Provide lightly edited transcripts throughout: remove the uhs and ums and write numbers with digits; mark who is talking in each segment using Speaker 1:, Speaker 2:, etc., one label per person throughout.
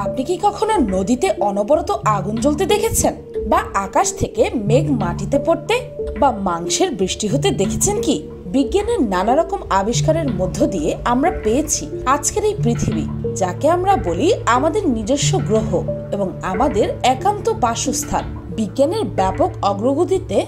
Speaker 1: আপনি কি কখনো নদীতে অনবরত আগুন জ্বলতে দেখেছেন, বা আকাশ থেকে মেঘ মাটিতে পড়তে, বা মাংসের বৃষ্টি হতে দেখেছেন কি? বিজ্ঞানের নানা রকম আবিষ্কারের মধ্য দিয়ে আমরা পেয়েছি আজকের এই পৃথিবী, যাকে আমরা বলি আমাদের নিজস্ব গ্রহ এবং আমাদের একান্ত বাসস্থান। বিজ্ঞানের ব্যাপক অগ্রগতিতে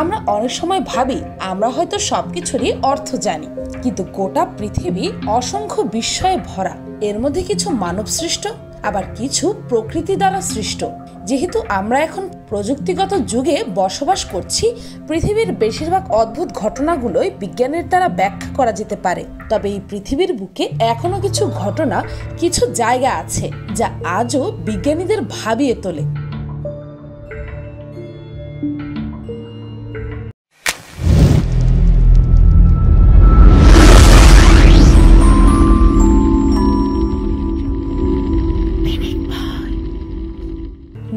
Speaker 1: আমরা অনেক সময় ভাবি আমরা হয়তো সবকিছুরই অর্থ জানি, কিন্তু গোটা পৃথিবী অসংখ্য বিস্ময়ে ভরা। এর মধ্যে কিছু মানব সৃষ্ট, আবার কিছু প্রকৃতি দ্বারা সৃষ্ট। যেহেতু আমরা এখন প্রযুক্তিগত যুগে বসবাস করছি, পৃথিবীর বেশিরভাগ অদ্ভুত ঘটনাগুলোই বিজ্ঞানের দ্বারা ব্যাখ্যা করা যেতে পারে। তবে এই পৃথিবীর বুকে এখনো কিছু ঘটনা, কিছু জায়গা আছে যা আজও বিজ্ঞানীদের ভাবিয়ে তোলে।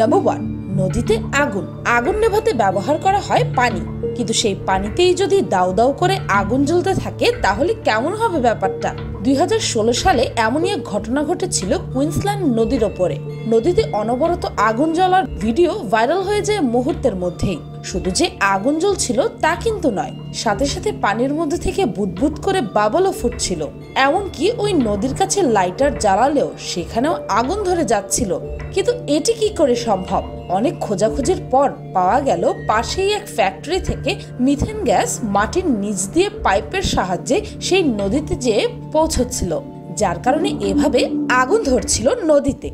Speaker 1: নাম্বার 1, নদীতে আগুন। আগুন নেভাতে ব্যবহার করা হয় পানি, কিন্তু সেই পানিতেই যদি দাউ দাউ করে আগুন জ্বলতে থাকে তাহলে কেমন হবে ব্যাপারটা? 2016 সালে এমনই এক ঘটনা ঘটেছিল কুইন্সল্যান্ড নদীর ওপরে। নদীতে অনবরত আগুন জ্বলার ভিডিও ভাইরাল হয়ে যায় মুহূর্তের মধ্যেই। শুধু যে আগুন জ্বলছিল তা কিন্তু নয়, সাথে সাথে পানির মধ্যে থেকে বুদবুদ করে বাবলও ফুটছিল। এমনকি ওই নদীর কাছে লাইটার জ্বালালেও সেখানেও আগুন ধরে যাচ্ছিল। কিন্তু এটি কি করে সম্ভব? অনেক খোঁজাখুঁজির পর পাওয়া গেল পাশেই এক ফ্যাক্টরি থেকে মিথেন গ্যাস মাটির নিচ দিয়ে পাইপের সাহায্যে সেই নদীতে যেয়ে পৌঁছচ্ছিল, যার কারণে এভাবে আগুন ধরছিল নদীতে।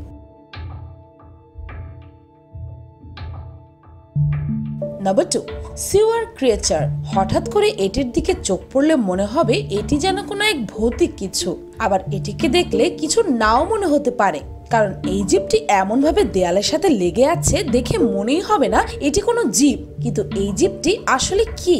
Speaker 1: Number 2, sewer creature. হঠাৎ করে এটির দিকে চোখ পড়লে মনে হবে এটি যেন কোনো এক ভৌতিক কিছু, আবার এটিকে দেখলে কিছু নাও মনে হতে পারে, কারণ এই জীবটি এমন ভাবে দেয়ালের সাথে লেগে আছে দেখে মনেই হবে না এটি কোনো জীব। কিন্তু এই জীবটি আসলে কি?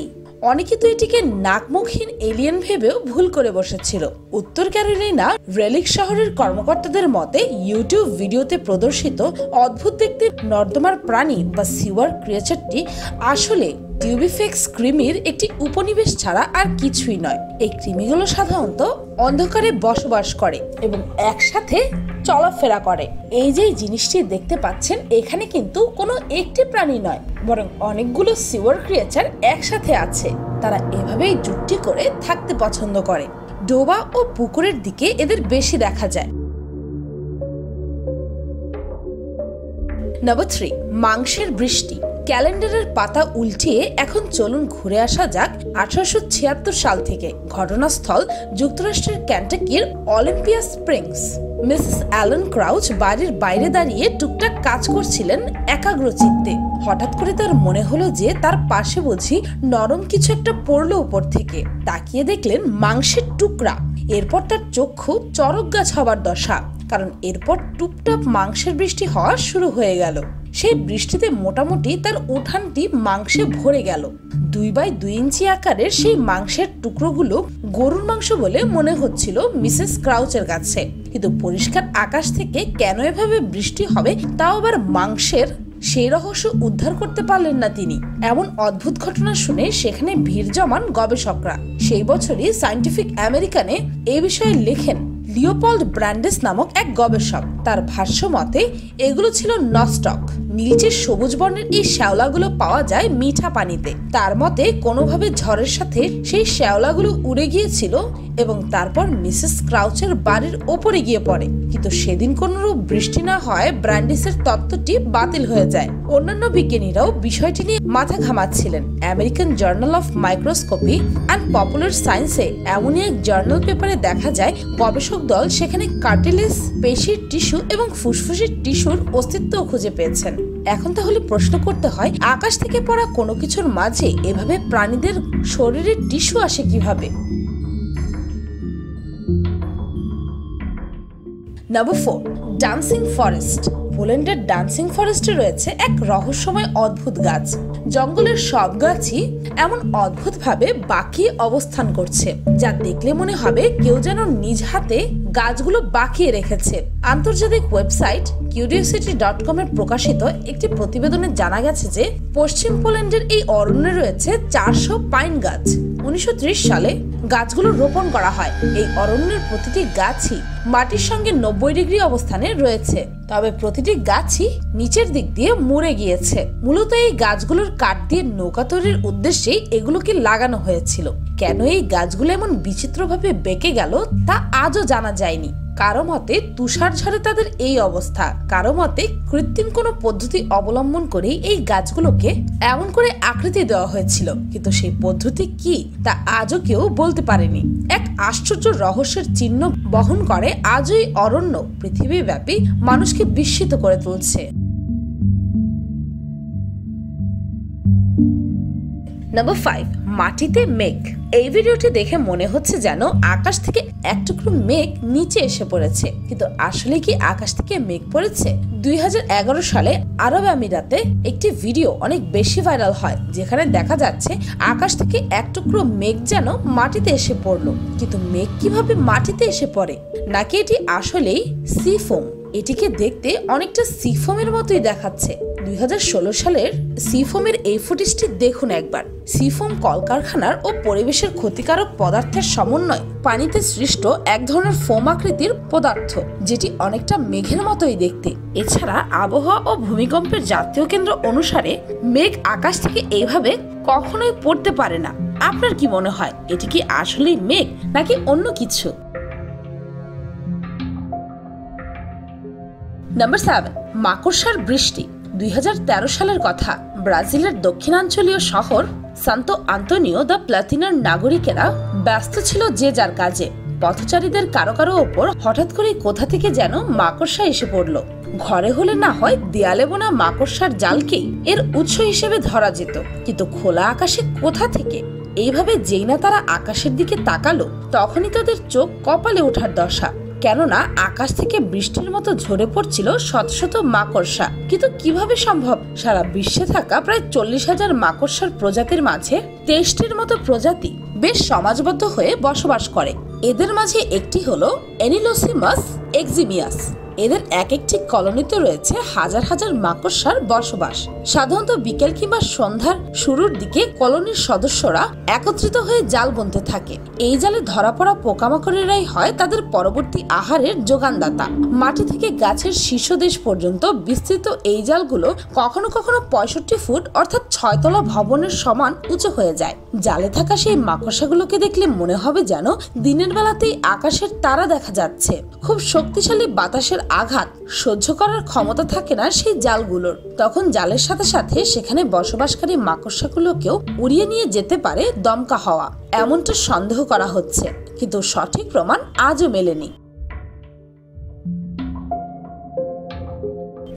Speaker 1: অনেকে তো এটিকে নাকমুখহীন এলিয়েন ভেবেও ভুল করে বসেছিল। উত্তর ক্যারোলিনা রেলিক শহরের কর্মকর্তাদের মতে ইউটিউব ভিডিওতে প্রদর্শিত অদ্ভুত দেখতে নর্দমার প্রাণী বা সিওয়ার ক্রিয়েচারটি আসলে টিউবিফেক্স কৃমির একটি উপনিবেশ ছাড়া আর কিছুই নয়। এই কৃমিগুলো সাধারণত অন্ধকারে বসবাস করে এবং একসাথে চলাফেরা করে। এই যে জিনিসটি দেখতে পাচ্ছেন এখানে কিন্তু কোনো একটি প্রাণী নয়, বরং অনেকগুলো সিওয়ার ক্রিয়েচার একসাথে আছে। তারা এভাবেই জুটি করে থাকতে পছন্দ করে। ডোবা ও পুকুরের দিকে এদের বেশি দেখা যায়। নাম্বার 3, মাংসের বৃষ্টি। ক্যালেন্ডারের পাতা উল্টিয়ে এখন চলুন ঘুরে আসা যাক 1876 সাল থেকে। ঘটনাস্থল যুক্তরাষ্ট্রের ক্যান্টাকির Olympia Springs. Mrs Allen Crouch বাড়ির বাইরে দাঁড়িয়ে টুকটাক কাজ করছিলেন একাগ্রচিত্তে। হঠাৎ করে তার মনে হলো যে তার পাশে বুঝি নরম কিছু একটা পড়লো উপর থেকে। তাকিয়ে দেখলেন মাংসের টুকরা। এরপর তার চক্ষু চড়ক গাছ হবার দশা, কারণ এরপর টুপটাপ মাংসের বৃষ্টি হওয়া শুরু হয়ে গেল। সেই বৃষ্টিতে মোটামুটি তার উঠানটি মাংসে ভরে গেল। 2 বাই 2 ইঞ্চি আকারের সেই মাংসের টুকরোগুলো গরুর মাংস বলে মনে হচ্ছিল মিসেস ক্রাউচের কাছে। কিন্তু পরিষ্কার আকাশ থেকে কেন এভাবে বৃষ্টি হবে তাও আবার মাংসের, সেই রহস্য উদ্ধার করতে পারলেন না তিনি। এমন অদ্ভুত ঘটনা শুনে সেখানে ভিড় জমান গবেষকরা। সেই বছরই সায়েন্টিফিক আমেরিকানে এই বিষয়ে লেখেন লিওপল্ড ব্র্যান্ডেস নামক এক গবেষক। তার ভাষ্য মতে এগুলো ছিল নস্টক। নীলচে সবুজ বর্ণের এই শ্যাওলাগুলো পাওয়া যায় মিঠা পানিতে। তার মতে কোনোভাবে ঝড়ের সাথে সেই শ্যাওলাগুলো উড়ে গিয়েছিল এবং তারপর মিসেস ক্রাউচের বাড়ির ওপরে গিয়ে পড়ে। কিন্তু সেদিন কোনরূপ বৃষ্টি না হয় ব্র্যান্ডেসের তত্ত্বটি বাতিল হয়ে যায়। অন্যান্য বিজ্ঞানীরাও বিষয়টি নিয়ে মাথা ঘামাচ্ছিলেন। American journal of microscopy and popular সায়েন্সে এমনই এক জার্নাল পেপারে দেখা যায় গবেষক দল সেখানে কার্টিলেজ, পেশির টিস্যু এবং ফুসফুসের টিস্যুর অস্তিত্ব খুঁজে পেয়েছেন। এখন তাহলে প্রশ্ন করতে হয়, আকাশ থেকে পড়া কোনো কিছুর মাঝে এভাবে প্রাণীদের শরীরের টিস্যু আসে কিভাবে? Number 4, dancing forest. পোল্যান্ডের ডান্সিং ফরেস্টে রয়েছে এক রহস্যময় অদ্ভুত গাছ। জঙ্গলের সব গাছই এমন অদ্ভুতভাবে বাঁকিয়ে অবস্থান করছে, যা দেখলে মনে হবে কেউ যেন নিজ হাতে গাছগুলো বাঁকিয়ে রেখেছে। আন্তর্জাতিক ওয়েবসাইট curiosity.com এর প্রকাশিত একটি প্রতিবেদনে জানা গেছে যে পশ্চিম পোল্যান্ডের এই অরণ্যে রয়েছে 400 পাইন গাছ। 1930 সালে গাছগুলো রোপণ করা হয়। এই অরণ্যের প্রতিটি গাছই মাটির সঙ্গে 90 ডিগ্রি অবস্থানে রয়েছে, তবে প্রতিটি গাছই নিচের দিক দিয়ে মরে গিয়েছে। মূলত এই গাছগুলোর কাঠ দিয়ে নৌকা তৈরির উদ্দেশ্যে এগুলোকে লাগানো হয়েছিল। কেন এই গাছগুলো এমন বিচিত্রভাবে বেঁকে গেল তা আজও জানা যায়নি। কারো মতে তুষার ঝড়ে তাদের এই অবস্থা, কারো মতে কৃত্রিম কোনো পদ্ধতি অবলম্বন করে এই গাছগুলোকে এমন করে আকৃতি দেওয়া হয়েছিল, কিন্তু সেই পদ্ধতি কি তা আজও কেউ বলতে পারেনি। এক আশ্চর্য রহস্যের চিহ্ন বহন করে আজও এই অরণ্য পৃথিবীব্যাপী মানুষকে বিস্মিত করে তুলছে। নাম্বার 5, মাটিতে মেঘ। এই ভিডিওটি দেখে মনে হচ্ছে যেন আকাশ থেকে এক টুকরো মেঘ নিচে এসে পড়েছে, কিন্তু আসলে কি আকাশ থেকে মেঘ পড়েছে? 2011 সালে আরব আমিরাতে একটি ভিডিও অনেক বেশি ভাইরাল হয়, যেখানে দেখা যাচ্ছে আকাশ থেকে এক টুকরো মেঘ যেন মাটিতে এসে পড়লো। কিন্তু মেঘ কিভাবে মাটিতে এসে পড়ে? নাকি এটি আসলেই সি ফোম? এটিকে দেখতে অনেকটা সি ফোমের মতোই দেখাচ্ছে। 2016 সালের সি ফোমের এই ফুটেজটি দেখুন একবার। সি ফোম কলকারখানার ও পরিবেশের ক্ষতিকারক পদার্থের সমন্বয় পানিতে সৃষ্ট এক ধরনের ফোম আকৃতির পদার্থ, যেটি অনেকটা মেঘের মতোই দেখতে। এছাড়া আবহাওয়া ও ভূমিকম্পের জাতীয় কেন্দ্র অনুসারে মেঘ আকাশ থেকে এইভাবে কখনোই পড়তে পারে না। আপনার কি মনে হয়, এটি কি আসলেই মেঘ নাকি অন্য কিছু? নাম্বার 7, মাকড়সার বৃষ্টি। 2013 সালের কথা। ব্রাজিলের দক্ষিণাঞ্চলীয় শহর সান্তো আন্তোনিও দা প্লাতিনার নাগরিকেরা ব্যস্ত ছিল যে যার কাজে। পথচারীদের কারো কারো ওপর হঠাৎ করে কোথা থেকে যেন মাকড়সা এসে পড়লো। ঘরে হলে না হয় দেয়ালে বোনা মাকড়সার জালকেই এর উৎস হিসেবে ধরা যেত, কিন্তু খোলা আকাশে কোথা থেকে? এইভাবে যেই না তারা আকাশের দিকে তাকালো, তখনই তাদের চোখ কপালে ওঠার দশা। কেননা আকাশ থেকে বৃষ্টির মতো ঝরে পড়ছিল শত শত মাকড়সা। কিন্তু কিভাবে সম্ভব? সারা বিশ্বে থাকা প্রায় 40,000 মাকড়সার প্রজাতির মাঝে 23টির মতো প্রজাতি বেশ সমাজবদ্ধ হয়ে বসবাস করে। এদের মাঝে একটি হলো এনিলোসিমাস এক্সিমিয়াস। এদের এক একটি কলোনিতে রয়েছে হাজার হাজার মাকড়সার বসবাস। সাধারণত বিকেল কিংবা সন্ধ্যার শুরুর দিকে কলোনির সদস্যরা একত্রিত হয়ে জাল বুনতে থাকে। এই জালে ধরা পড়া পোকামাকড়েরাই হয় তাদের পরবর্তী আহারের যোগানদাতা। মাটি থেকে গাছের শীর্ষদেশ পর্যন্ত বিস্তৃত এই জালগুলো কখনো কখনো 65 ফুট অর্থাৎ 6 তলা ভবনের সমান উঁচু হয়ে যায়। জালে থাকা সেই মাকড়সাগুলোকে দেখলে মনে হবে যেন দিনের বেলাতেই আকাশের তারা দেখা যাচ্ছে। খুব শক্তিশালী বাতাসের আঘাত সহ্য করার ক্ষমতা থাকে না সেই জালগুলোর। তখন জালের সাথে সাথে সেখানে বসবাসকারী মাকড়সাগুলোকেও উড়িয়ে নিয়ে যেতে পারে দমকা হাওয়া, এমনটা সন্দেহ করা হচ্ছে, কিন্তু সঠিক প্রমাণ আজও মেলেনি।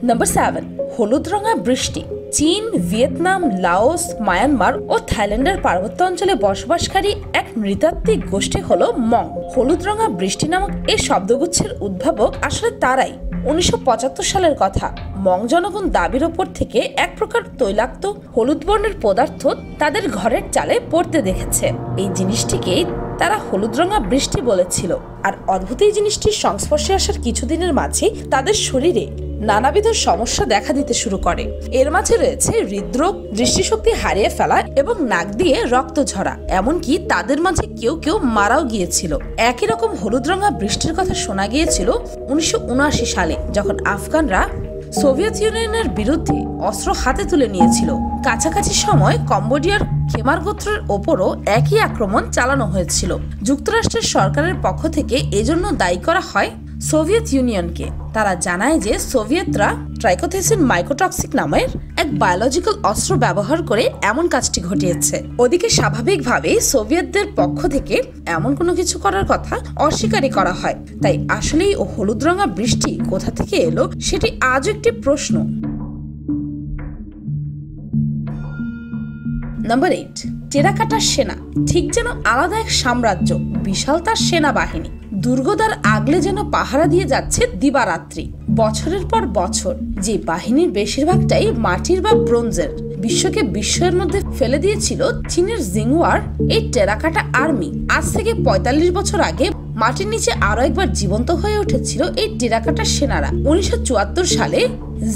Speaker 1: নাম্বার 7, হলুদ রঙা বৃষ্টি। চীন, ভিয়েতনাম, লাওস, মায়ানমার ও থাইল্যান্ডের পার্বত্য অঞ্চলে বসবাসকারী এক নৃতাত্ত্বিক গোষ্ঠী হলো মং। হলুদ রঙা বৃষ্টি নামক এই শব্দগুচ্ছের উদ্ভাবক আসলে তারাই। 1975 সালের কথা। মং জনগণ দাবির ওপর থেকে এক প্রকার তৈলাক্ত হলুদ বর্ণের পদার্থ তাদের ঘরের চালে পড়তে দেখেছে। এই জিনিসটিকেই তারা হলুদ রঙা বৃষ্টি বলেছিল। আর অদ্ভুত এই জিনিসটির সংস্পর্শে আসার কিছুদিনের মাঝে তাদের শরীরে নানাবিধ সমস্যা দেখা দিতে শুরু করে। এর মাঝে রয়েছে হৃদরোগ, দৃষ্টিশক্তি হারিয়ে ফেলা এবং নাক দিয়ে রক্ত ঝরা। এমনকি তাদের মাঝে কেউ কেউ মারাও গিয়েছিল। একই রকম হলুদ রঙা বৃষ্টির কথা শোনা গিয়েছিল 1979 সালে, যখন আফগানরা সোভিয়েত ইউনিয়নের বিরুদ্ধে অস্ত্র হাতে তুলে নিয়েছিল। কাছাকাছি সময় কম্বোডিয়ার খেমার গোত্রের ওপরও একই আক্রমণ চালানো হয়েছিল। যুক্তরাষ্ট্রের সরকারের পক্ষ থেকে এজন্য দায়ী করা হয় সোভিয়েত ইউনিয়নকে। তারা জানায় যে সোভিয়েতরা ট্রাইকোথেসিন মাইকোটক্সিক নামের এক বায়োলজিক্যাল অস্ত্র ব্যবহার করে এমন কাজটি ঘটিয়েছে। ওদিকে স্বাভাবিকভাবেই সোভিয়েতদের পক্ষ থেকে এমন কোনো কিছু করার কথা অস্বীকারই করা হয়। তাই আসলেই ও হলুদ রঙা বৃষ্টি কোথা থেকে এলো সেটি আজও একটি প্রশ্ন। নাম্বার 8, টেরাকাটা সেনা। ঠিক যেন আলাদা এক সাম্রাজ্য, বিশাল তার সেনাবাহিনী। দুর্গদ্বার আগলে যেন পাহারা দিয়ে যাচ্ছে দিবারাত্রি, বছরের পর বছর। যে বাহিনীর বেশিরভাগটাই মাটির বা ব্রোঞ্জের। বিশ্বকে বিস্ময়ের মধ্যে ফেলে দিয়েছিল চীনের জিংওয়ার এই টেরাকাটা আর্মি। আজ থেকে 45 বছর আগে মাটির নিচে আরো একবার জীবন্ত হয়ে উঠেছিল এই টেরাকাটা সেনারা। 1974 সালে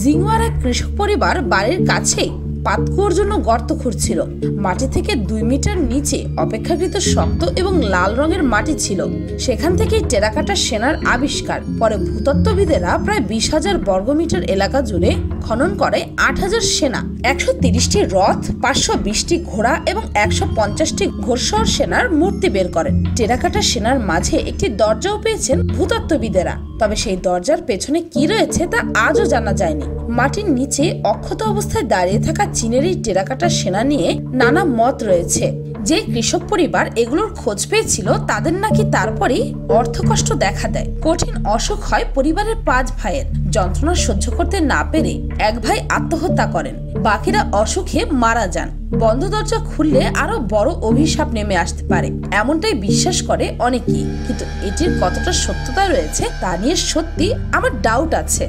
Speaker 1: জিংওয়ার এক কৃষক পরিবার বাড়ির কাছেই পাতকুয়োর জন্য গর্ত খুঁড়ছিল। মাটি থেকে 2 মিটার নিচে অপেক্ষাকৃত শক্ত এবং লাল রঙের মাটি ছিল। সেখান থেকেই টেরাকোটা সেনার আবিষ্কার। পরে ভূতত্ত্ববিদেরা প্রায় 20,000 বর্গমিটার এলাকা জুড়ে খনন করে 8,000 সেনা, 130টি রথ, 520টি ঘোড়া এবং 150টি ঘোড়সওয়ার সেনার মূর্তি বের করেন। টেরাকোটা সেনার মাঝে একটি দরজাও পেয়েছেন ভূতত্ত্ববিদেরা। তবে সেই দরজার পেছনে কি রয়েছে তা আজও জানা যায়নি। মাটির নিচে অক্ষত অবস্থায় দাঁড়িয়ে থাকা চীনের এই টেরাকোটা সেনা নিয়ে নানা মত রয়েছে। যে কৃষক পরিবার এগুলোর খোঁজ পেয়েছিল তাদের নাকি তারপরেই অর্থকষ্ট দেখা দেয়। কঠিন অসুখ হয় পরিবারের 5 ভাইয়ের। যন্ত্রণা সহ্য করতে না পেরে এক ভাই আত্মহত্যা করেন, বাকিরা অসুখে মারা যান। বন্ধ দরজা খুললে আরো বড় অভিশাপ নেমে আসতে পারে, এমনটাই বিশ্বাস করে অনেকেই। কিন্তু এটির কতটা সত্যতা রয়েছে তা নিয়ে সত্যি আমার ডাউট আছে।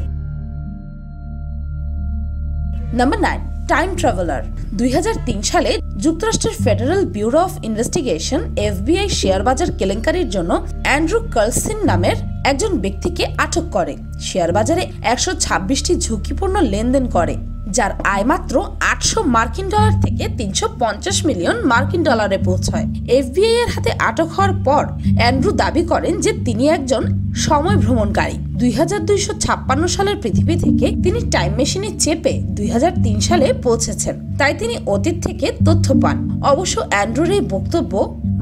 Speaker 1: Number 9, time traveller. 2003 সালে যুক্তরাষ্ট্রের federal bureau of investigation FBI share বাজার কেলেঙ্কারির জন্য অ্যান্ড্রু কার্লসিন নামের একজন ব্যক্তিকে আটক করে। শেয়ার বাজারে 126টি ঝুঁকিপূর্ণ লেনদেন করে, যার আয় মাত্র $800 থেকে $350 মিলিয়ন পৌঁছায়। FBI এর হাতে আটক হওয়ার পর অ্যান্ড্রু দাবি করেন যে তিনি একজন সময় ভ্রমণকারী। 2256 সালের পৃথিবী থেকে তিনি টাইম মেশিনে চেপে 2003 সালে পৌঁছেছেন। তাই তিনি অতীত থেকে তথ্য পান। অবশ্য অ্যান্ড্রুর এই বক্তব্য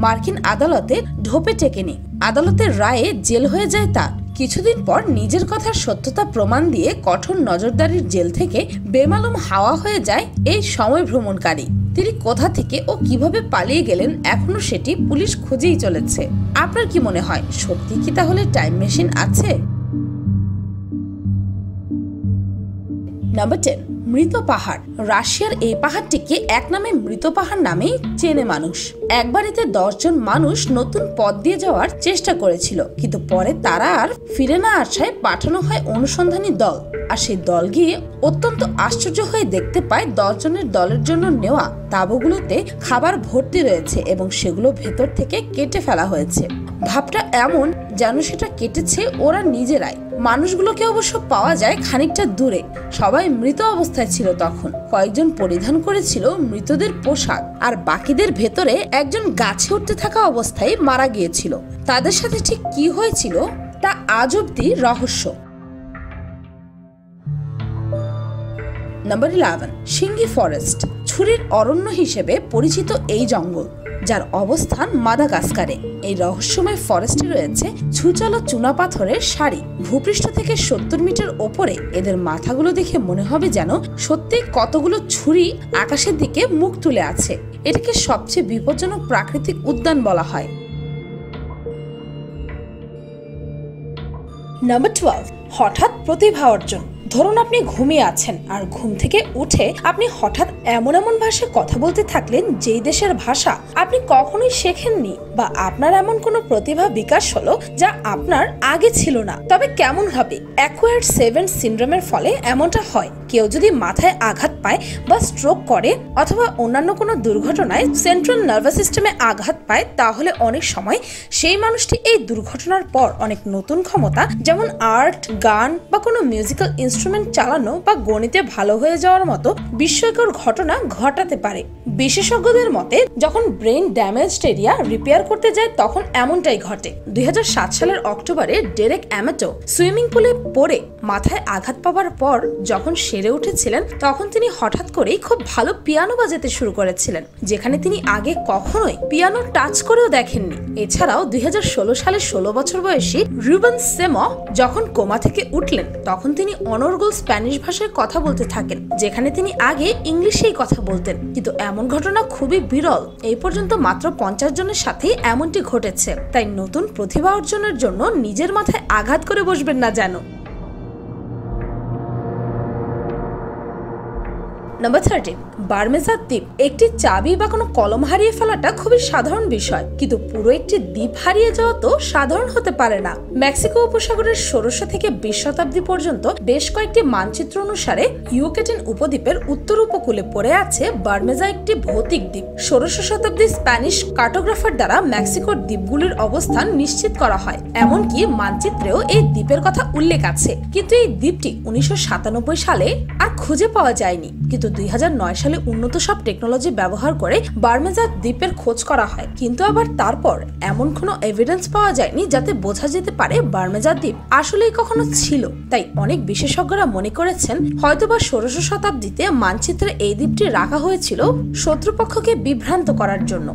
Speaker 1: মার্কিন আদালতে ঢোপে টেকেনি। আদালতের রায়ে জেল হয়ে যায় তার। কিছুদিন পর নিজের কথার সত্যতা প্রমাণ দিয়ে কঠোর নজরদারির জেল থেকে বেমালুম হাওয়া হয়ে যায় এই সময় ভ্রমণকারী। তিনি কোথা থেকে ও কিভাবে পালিয়ে গেলেন এখনো সেটি পুলিশ খুঁজেই চলেছে। আপনার কি মনে হয়, সত্যি কি তাহলে টাইম মেশিন আছে? নাম্বার 10, মৃত পাহাড়। রাশিয়ার এই পাহাড়টিকে এক নামে মৃত পাহাড় নামেই চেনে মানুষ। এক বাড়িতে 10 জন মানুষ নতুন পথ দিয়ে যাওয়ার চেষ্টা করেছিল, কিন্তু পরে তারা আর ফিরে না আসায় পাঠানো হয় অনুসন্ধানী দল। আর সেই দল গিয়ে অত্যন্ত আশ্চর্য হয়ে দেখতে পায় 10 জনের দলের জন্য নেওয়া তাঁবুগুলোতে খাবার ভর্তি রয়েছে এবং সেগুলো ভেতর থেকে কেটে ফেলা হয়েছে। ভাবটা এমন যেন সেটা কেটেছে ওরা নিজেরাই। মানুষগুলোকে অবশ্য পাওয়া যায় খানিকটা দূরে। সবাই মৃত অবস্থায় ছিল তখন। কয়েকজন পরিধান করেছিল মৃতদের পোশাক, আর বাকিদের ভেতরে একজন গাছে উঠতে থাকা অবস্থায় মারা গিয়েছিল। তাদের সাথে ঠিক কি হয়েছিল তা আজ অব্দি রহস্য। নাম্বার 11, সিঙ্গি ফরেস্ট। ছুরির অরণ্য হিসেবে পরিচিত এই জঙ্গল, যার অবস্থান মাদাগাস্কারে। এই রহস্যময় ফরেস্টে রয়েছে ছুচালো চুনাপাথরের সারি। ভূপৃষ্ঠ থেকে 70 মিটার ওপরে এদের মাথাগুলো দেখে মনে হবে যেন সত্যি কতগুলো ছুরি আকাশের দিকে মুখ তুলে আছে। এটাকে সবচেয়ে বিপজ্জনক প্রাকৃতিক উদ্যান বলা হয়। নাম্বার 12, হঠাৎ প্রতিভা অর্জন। ধরুন আপনি ঘুমিয়ে আছেন, আর ঘুম থেকে উঠে আপনি হঠাৎ এমন ভাষায় কথা বলতে থাকলেন যেই দেশের ভাষা আপনি কখনোই শেখেননি, বা আপনার এমন কোনো প্রতিভা বিকাশ হলো যা আপনার আগে ছিল না। তবে কেমন হবে? অ্যাকোয়ার্ড 7 সিনড্রোমের ফলে এমনটা হয়। কেউ যদি মাথায় আঘাত পায় বা স্ট্রোক করে অথবা অন্যান্য কোনো দুর্ঘটনায় সেন্ট্রাল নার্ভাস সিস্টেমে আঘাত পায়, তাহলে অনেক সময় সেই মানুষটি এই দুর্ঘটনার পর অনেক নতুন ক্ষমতা, যেমন আর্ট, গান বা কোনো মিউজিক্যাল ইনস্ট্রুমেন্ট চালানো বা গণিতে ভালো হয়ে যাওয়ার মতো বিস্ময়কর ঘটনা ঘটাতে পারে। বিশেষজ্ঞদের মতে যখন ব্রেন ড্যামেজড এরিয়া রিপেয়ার করতে যায় তখন এমনটাই ঘটে। 2007 সালের অক্টোবরে ডেরেক অ্যামেটো সুইমিং পুলে পড়ে মাথায় আঘাত পাওয়ার পর যখন সেরে উঠেছিলেন, তখন তিনি হঠাৎ করেই খুব ভালো পিয়ানো বাজাতে শুরু করেছিলেন, যেখানে তিনি আগে কখনোই পিয়ানো টাচ করেও দেখেননি। এছাড়াও 2016 সালে 16 বছর বয়সী রুবেন সেমো যখন কোমা থেকে উঠলেন, তখন তিনি অনর্গল স্প্যানিশ ভাষায় কথা বলতে থাকেন, যেখানে তিনি আগে ইংলিশেই কথা বলতেন। কিন্তু এমন ঘটনা খুবই বিরল। এই পর্যন্ত মাত্র 50 জনের সাথেই এমনটি ঘটেছে। তাই নতুন প্রতিভা অর্জনের জন্য নিজের মাথায় আঘাত করে বসবেন না যেন। নাম্বার 13, বার্মেজার দ্বীপ। একটি চাবি বা কোনো কলম হারিয়ে ফেলাটা খুবই সাধারণ বিষয়, কিন্তু পুরো একটি দ্বীপ হারিয়ে যাওয়া তো সাধারণ হতে পারে না। মেক্সিকো উপসাগরের 1600 থেকে 20 শতাব্দী পর্যন্ত বেশ কয়েকটি মানচিত্র অনুসারে ইউকেটেন উপদ্বীপের উত্তর উপকূলে পড়ে আছে বার্মেজা, একটি ভৌতিক দ্বীপ। 1600 শতাব্দীর স্প্যানিশ কার্টোগ্রাফার দ্বারা মেক্সিকোর দ্বীপগুলির অবস্থান নিশ্চিত করা হয়। এমনকি মানচিত্রেও এই দ্বীপের কথা উল্লেখ আছে, কিন্তু এই দ্বীপটি 1997 সালে আর খুঁজে পাওয়া যায়নি। কিন্তু কিন্তু 2009 সালে উন্নত সব টেকনোলজি ব্যবহার করে বার্মুডা দ্বীপের খোঁজ করা হয়, কিন্তু আবার তারপর এমন কোনো এভিডেন্স পাওয়া যায়নি যাতে বোঝা যেতে পারে বার্মুডা দ্বীপ আসলেই কখনো ছিল। তাই অনেক বিশেষজ্ঞরা মনে করেছেন হয়তোবা 1600 শতাব্দীতে মানচিত্রে এই দ্বীপটি রাখা হয়েছিল শত্রুপক্ষকে বিভ্রান্ত করার জন্য।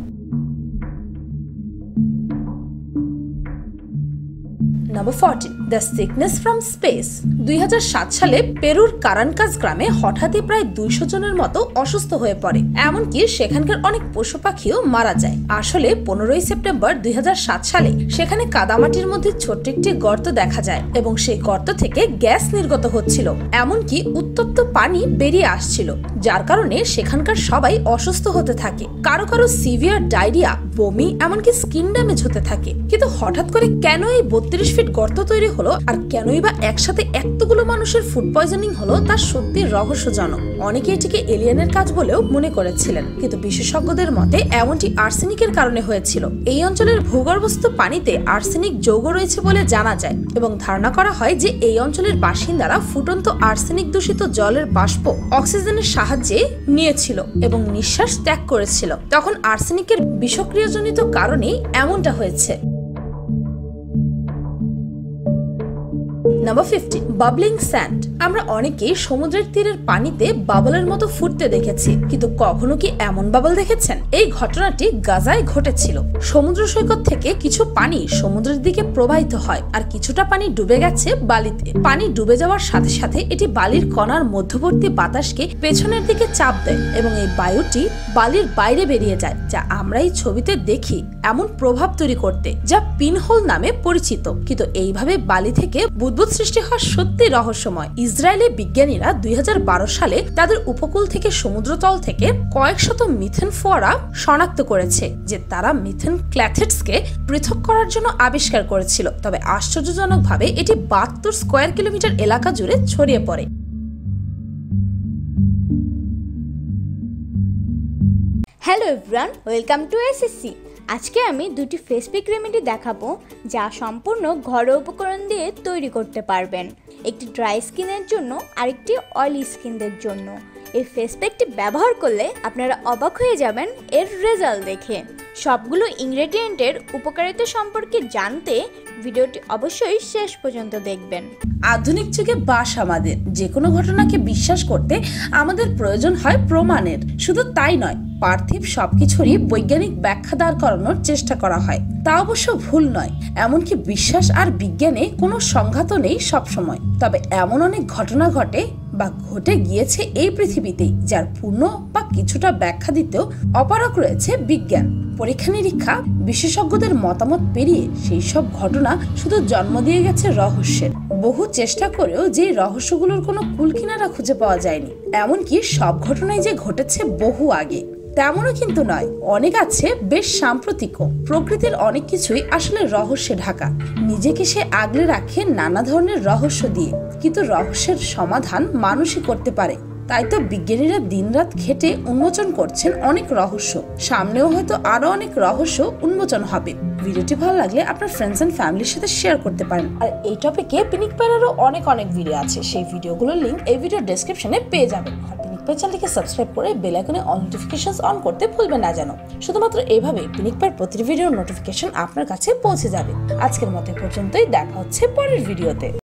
Speaker 1: Number 14. The Sickness from Space. 2007 সালে পেরুর কারানকাস গ্রামে হঠাৎই প্রায় 200 জনের মতো অসুস্থ হয়ে পড়ে, এমনকি সেখানকার অনেক পশু পাখিও মারা যায়। আসলে 15 সেপ্টেম্বর 2007 সালে সেখানে কাদামাটির মধ্যে ছোট্ট একটি গর্ত দেখা যায় এবং সেই গর্ত থেকে গ্যাস নির্গত হচ্ছিল, এমনকি উত্তপ্ত পানি বেরিয়ে আসছিল, যার কারণে সেখানকার সবাই অসুস্থ হতে থাকে। কারো কারো সিভিয়ার ডায়রিয়া, বমি, এমনকি স্কিন ড্যামেজ হতে থাকে। কিন্তু হঠাৎ করে কেন এই 32 ফিট গর্ত তৈরি হলো আর কেনই বা একসাথে এতগুলো মানুষের ফুড পয়জনিং হলো তা সত্যি রহস্যজনক। অনেকে এটিকে এলিয়েনের কাজ বলেও মনে করেছিলেন, কিন্তু বিশেষজ্ঞদের মতে এমনটি আর্সেনিকের কারণে হয়েছিল। এই অঞ্চলের ভূগর্ভস্থ পানিতে আর্সেনিক যৌগ রয়েছে বলে জানা যায় এবং ধারণা করা হয় যে এই অঞ্চলের বাসিন্দারা ফুটন্ত আর্সেনিক দূষিত জলের বাষ্প অক্সিজেনের সাহায্যে নিয়েছিল এবং নিঃশ্বাস ত্যাগ করেছিল। তখন আর্সেনিকের বিষক্রিয়াজনিত কারণেই এমনটা হয়েছে। Number 15. Bubbling sand. আমরা অনেকেই সমুদ্রের তীরের পানিতে বাবলের মতো ফুটতে দেখেছি, কিন্তু কখনো কি এমন বাবল দেখেছেন? এই ঘটনাটি গাজায় ঘটেছিল। সমুদ্র সৈকত থেকে কিছু পানি সমুদ্রের দিকে প্রবাহিত হয় আর কিছুটা পানি ডুবে গেছে বালিতে। পানি ডুবে যাওয়ার সাথে সাথে এটি বালির কণার মধ্যবর্তী বাতাসকে পেছনের দিকে চাপ দেয় এবং এই বায়ুটি বালির বাইরে বেরিয়ে যায়, যা আমরা এই ছবিতে দেখি এমন প্রভাব তৈরি করতে, যা পিনহোল নামে পরিচিত। কিন্তু এইভাবে বালি থেকে বুদবুদ সৃষ্টি হওয়া সত্যি রহস্যময়। ইসরায়েলি বিজ্ঞানীরা 2012 সালে তাদের উপকূল থেকে সমুদ্রতল থেকে কয়েক শত মিথেন ফোয়ারা শনাক্ত করেছে, যে তারা মিথেন ক্ল্যাথেটসকে পৃথক করার জন্য আবিষ্কার করেছিল। তবে আশ্চর্যজনকভাবে এটি 72 স্কয়ার কিলোমিটার এলাকা জুড়ে ছড়িয়ে পড়ে।
Speaker 2: Hello everyone, welcome to SSC. আজকে আমি দুটি ফেস প্যাক রেমেডি দেখাবো যা সম্পূর্ণ ঘরোয়া উপকরণ দিয়ে তৈরি করতে পারবেন, একটি ড্রাই স্কিনের জন্য আরেকটি অয়েলি স্কিনদের জন্য। এই ফেস প্যাকটি ব্যবহার করলে আপনারা অবাক হয়ে যাবেন এর রেজাল্ট দেখে। সবগুলো ইনগ্রেডিয়েন্টের উপকারিতা সম্পর্কে জানতে ভিডিওটি অবশ্যই শেষ পর্যন্ত দেখবেন।
Speaker 1: আধুনিক যুগে বাস আমাদের, যে কোনো ঘটনাকে বিশ্বাস করতে আমাদের প্রয়োজন হয় প্রমাণের। শুধু তাই নয়, পার্থিব সবকিছুরই বৈজ্ঞানিক ব্যাখ্যা দাঁড় করানোর চেষ্টা করা হয়। তা অবশ্য ভুল নয়, এমনকি বিশ্বাস আর বিজ্ঞানে কোনো সংঘাত নেই সবসময়। তবে এমন অনেক ঘটনা ঘটে বা ঘটে গিয়েছে এই পৃথিবীতেই, যার পূর্ণ বা কিছুটা ব্যাখ্যা দিতেও অপারগ রয়েছে বিজ্ঞান। পরীক্ষা নিরীক্ষা, বিশেষজ্ঞদের মতামত পেরিয়ে সেই সব ঘটনা শুধু জন্ম দিয়ে গেছে রহস্যের। বহু চেষ্টা করেও যে রহস্যগুলোর কোনো কুলকিনারা খুঁজে পাওয়া যায়নি। এমনকি সব ঘটনাই যে ঘটেছে বহু আগে তেমনও কিন্তু নয়, অনেক আছে বেশ সাম্প্রতিকও। প্রকৃতির অনেক কিছুই আসলে রহস্যে ঢাকা, নিজেকে সে আগলে রাখে নানা ধরনের রহস্য দিয়ে, কিন্তু রহস্যের সমাধান মানুষই করতে পারে। তাই তো বিজ্ঞানীরা দিনরাত খেটে উন্মোচন করছেন অনেক রহস্য। সামনেও হয়তো আরো অনেক রহস্য উন্মোচন হবে। ভিডিওটি ভালো লাগলে আপনার ফ্রেন্ডস এন্ড ফ্যামিলির সাথে শেয়ার করতে পারেন। আর এই টপিকে পিনিক পাইয়েরও অনেক ভিডিও আছে, সেই ভিডিওগুলোর লিংক এই ভিডিও ডেসক্রিপশনে পেয়ে যাবেন। চ্যানেলটিকে সাবস্ক্রাইব করে বেল আইকনে অল নোটিফিকেশনস অন করতে ভুলবেন না যেন। শুধুমাত্র এইভাবে পিনিক পাইয়ের প্রতিটি ভিডিওর নোটিফিকেশন আপনার কাছে পৌঁছে যাবে। আজকের মতো পর্যন্তই, দেখা হচ্ছে পরের ভিডিওতে।